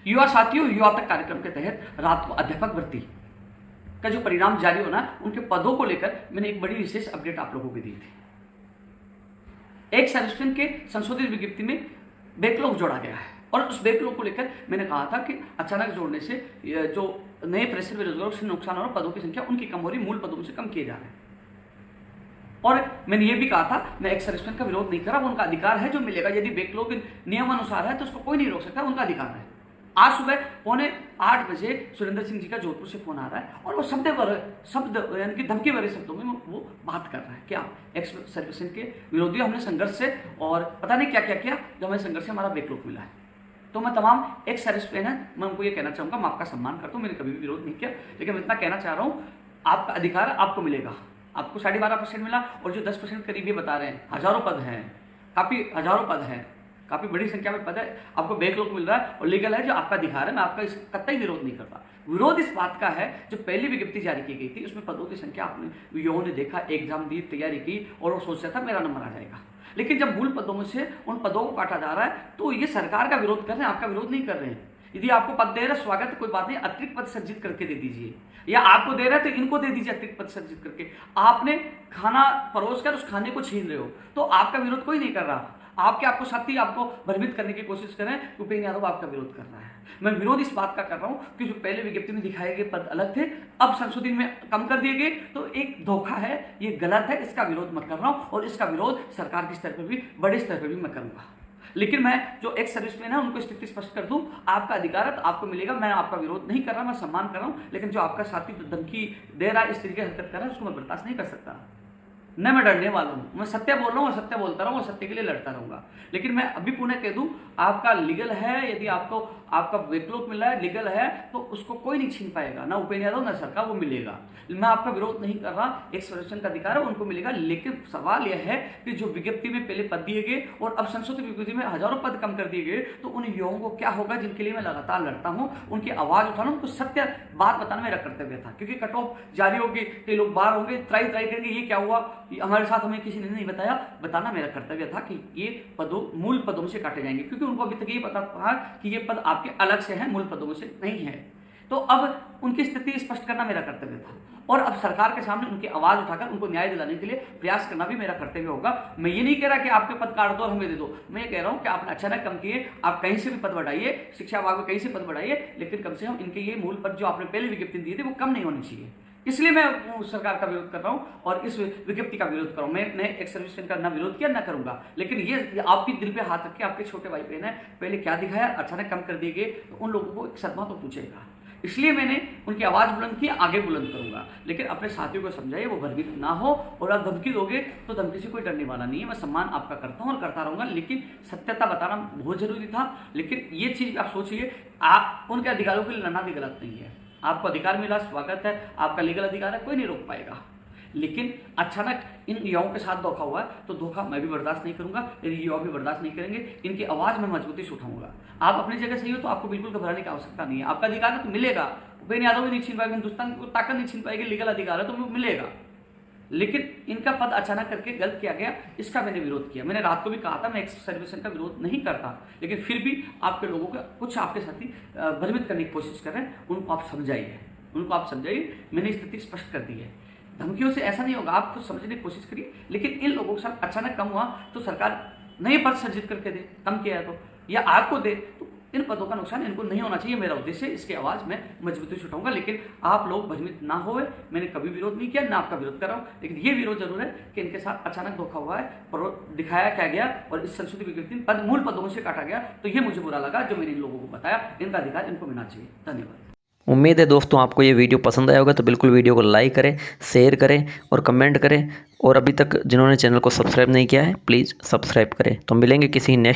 युवा साथियों, युवा तक कार्यक्रम के तहत रात को अध्यापक भर्ती का जो परिणाम जारी होना, उनके पदों को लेकर मैंने एक बड़ी विशेष अपडेट आप लोगों को दी थी। एक सर्विसमैन के संशोधित विज्ञप्ति में बैकलॉग जोड़ा गया है और उस बैकलॉग को लेकर मैंने कहा था कि अचानक जोड़ने से जो नए फ्रेशर बेरोजगारों से नुकसान हो रहा, पदों की संख्या उनकी कम हो रही, मूल पदों से कम किए जा रहे हैं। और मैंने ये भी कहा था, मैं एक सर्विसमैन का विरोध नहीं कर रहा, वो उनका अधिकार है जो मिलेगा। यदि बैकलॉग नियमानुसार है तो उसको कोई नहीं रोक सकता, उनका अधिकार है। आज सुबह 7:45 बजे सुरेंद्र सिंह जी का जोधपुर से फोन आ रहा है और वो शब्द यानी कि धमकी भरे शब्दों में वो बात कर रहा है कि आप एक्स सर्विसमैन के विरोधी, हमने संघर्ष से और पता नहीं क्या क्या किया, जब हमें संघर्ष से हमारा बैकलॉग मिला है। तो मैं तमाम एक सर्विसमैन है, मैं उनको ये कहना चाहूँगा, मैं आपका सम्मान करता हूँ, मैंने कभी भी विरोध नहीं किया, लेकिन मैं इतना कहना चाह रहा हूँ, आपका अधिकार आपको मिलेगा। आपको 12.5% मिला और जो 10% करीब ये बता रहे हैं, हजारों पद हैं, हजारों पद हैं, काफ़ी बड़ी संख्या में पद है, आपको बैकलॉग मिल रहा है और लीगल है, जो आपका अधिकार है। मैं आपका इस कतई विरोध नहीं करता। विरोध इस बात का है, जो पहली विज्ञप्ति जारी की गई थी उसमें पदों की संख्या आपने युवाओं ने देखा, एग्जाम दी, तैयारी की और वो सोच रहा था मेरा नंबर आ जाएगा। लेकिन जब मूल पदों में से उन पदों को काटा जा रहा है तो ये सरकार का विरोध कर रहे हैं, आपका विरोध नहीं कर रहे हैं। यदि आपको पद दे रहे, स्वागत है, कोई बात नहीं, अतिरिक्त पद सर्जित करके दे दीजिए, या आपको दे रहे हैं तो इनको दे दीजिए अतिरिक्त पद सर्जित करके। आपने खाना परोस कर उस खाने को छीन रहे हो तो आपका विरोध कोई नहीं कर रहा। आपको साथी आपको भ्रमित करने की कोशिश करें, उपेंद्र यादव आपका विरोध कर रहा है। मैं विरोध इस बात का कर रहा हूं कि जो पहले विज्ञप्ति में दिखाए गए पद अलग थे, अब संशोधन में कम कर दिए गए, तो एक धोखा है, ये गलत है, इसका विरोध मैं कर रहा हूं और इसका विरोध सरकार के स्तर पर भी, बड़े स्तर पर भी मैं करूंगा। लेकिन मैं जो एक सर्विसमैन है उनको स्थिति स्पष्ट कर दूं, आपका अधिकार है तो आपको मिलेगा। मैं आपका विरोध नहीं कर रहा, मैं सम्मान कर रहा हूं, लेकिन जो आपका साथी धमकी दे रहा है, इस तरीके की हरकत कर रहा है, उसको मैं बर्दाश्त नहीं कर सकता। न मैं डरने वाला हूं, मैं सत्य बोल रहा हूं और सत्य बोलता रहूं और सत्य के लिए लड़ता रहूंगा। लेकिन मैं अभी पुनः कह दूं, आपका लीगल है, यदि आपको आपका बैकलॉग मिला है, लीगल है, तो उसको कोई नहीं छीन पाएगा, ना उपेंद्र यादव ना सरकार, वो मिलेगा। मैं आपका विरोध नहीं कर रहा, एक सर्विसमैन का अधिकार है, उनको मिलेगा। लेकिन सवाल यह है कि जो विज्ञप्ति में पहले पद दिए गए और अब संशोधित विज्ञप्ति में हजारों पद कम कर दिए गए, तो उन युवाओं को क्या होगा जिनके लिए मैं लगातार लड़ता हूं, उनकी आवाज उठाना, उनको सत्य बात बताना मेरा कर्तव्य था। क्योंकि कट ऑफ जारी होगी, कई लोग बाहर होंगे, त्राई करेंगे, ये क्या हुआ, हमारे साथ हमें किसी ने नहीं बताया। बताना मेरा कर्तव्य था कि ये पदों मूल पदों से काटे जाएंगे, क्योंकि उनको अभी तक ये पता था कि ये पद आपके अलग से हैं, मूल पदों से नहीं है। तो अब उनकी स्थिति स्पष्ट करना मेरा कर्तव्य था और अब सरकार के सामने उनकी आवाज उठाकर उनको न्याय दिलाने के लिए प्रयास करना भी मेरा कर्तव्य होगा। मैं ये नहीं कह रहा कि आपके पद काट दो और हमें दे दो, मैं ये कह रहा हूं कि आपने अचानक कम किए, आप कहीं से भी पद बढ़ाइए, शिक्षा विभाग में कहीं से पद बढ़ाइए, लेकिन कम से कम इनके ये मूल पद जो आपने पहले विज्ञप्ति दिए थे वो कम नहीं होनी चाहिए। इसलिए मैं सरकार का विरोध कर रहा हूं और इस विज्ञप्ति का विरोध कर रहा हूं। मैंने एक सर्विसमैन का ना विरोध किया ना करूंगा, लेकिन ये आपकी दिल पे हाथ रख के, आपके छोटे भाई बहन है, पहले क्या दिखाया, अचानक कम कर दिए गए, तो उन लोगों को एक सदमा तो पूछेगा। इसलिए मैंने उनकी आवाज बुलंद की, आगे बुलंद करूंगा। लेकिन अपने साथियों को समझाइए, वो भयभीत ना हो, और आप धमकी दोगे तो धमकी से कोई डरने वाला नहीं है। मैं सम्मान आपका करता हूं और करता रहूंगा, लेकिन सत्यता बताना बहुत जरूरी था। लेकिन ये चीज आप सोचिए, आप उनके अधिकारों के लिए लड़ना भी गलत नहीं है। आपको अधिकार मिला, स्वागत है, आपका लीगल अधिकार है, कोई नहीं रोक पाएगा। लेकिन अचानक इन युवाओं के साथ धोखा हुआ है, तो धोखा मैं भी बर्दाश्त नहीं करूंगा, यदि युवा भी बर्दाश्त नहीं करेंगे। इनकी आवाज में मजबूती से उठाऊंगा। आप अपनी जगह सही हो तो आपको बिल्कुल घबराने की आवश्यकता नहीं है, आपका अधिकार है तो मिलेगा। उपेंद्र यादव भी नहीं छीन पाएगा, हिंदुस्तान को ताकत नहीं छीन पाएगी, लीगल अधिकार है तो मिलेगा। लेकिन इनका पद अचानक करके गलत किया गया, इसका मैंने विरोध किया। मैंने रात को भी कहा था, मैं एक्स सर्विसमैन का विरोध नहीं करता, लेकिन फिर भी आपके लोगों का कुछ आपके साथी भ्रमित करने की कोशिश कर रहे हैं, उनको आप समझाइए, मैंने स्थिति स्पष्ट कर दी है। धमकियों से ऐसा नहीं होगा, आप खुद समझने की कोशिश करिए। लेकिन इन लोगों के साथ अचानक कम हुआ तो सरकार नए पद सर्जित करके दे, कम किया है तो, या आपको दे, तो इन पदों का नुकसान इनको नहीं होना चाहिए। मेरा उद्देश्य, इसकी आवाज मैं मजबूती से उठाऊंगा। लेकिन आप लोग भ्रमित ना होए, मैंने कभी विरोध नहीं किया, ना आपका विरोध कर रहा हूं। लेकिन ये विरोध जरूर है कि इनके साथ अचानक धोखा हुआ है, दिखाया क्या गया और इस संशोधित विज्ञप्ति मूल पदों से काटा गया, तो ये मुझे बुरा लगा। जो मैंने इन लोगों को बताया, इनका अधिकार इनको मिलना चाहिए। धन्यवाद। उम्मीद है दोस्तों आपको ये वीडियो पसंद आया होगा, तो बिल्कुल वीडियो को लाइक करें, शेयर करें और कमेंट करें। और अभी तक जिन्होंने चैनल को सब्सक्राइब नहीं किया है, प्लीज़ सब्सक्राइब करें। तो मिलेंगे किसी नेक्स्ट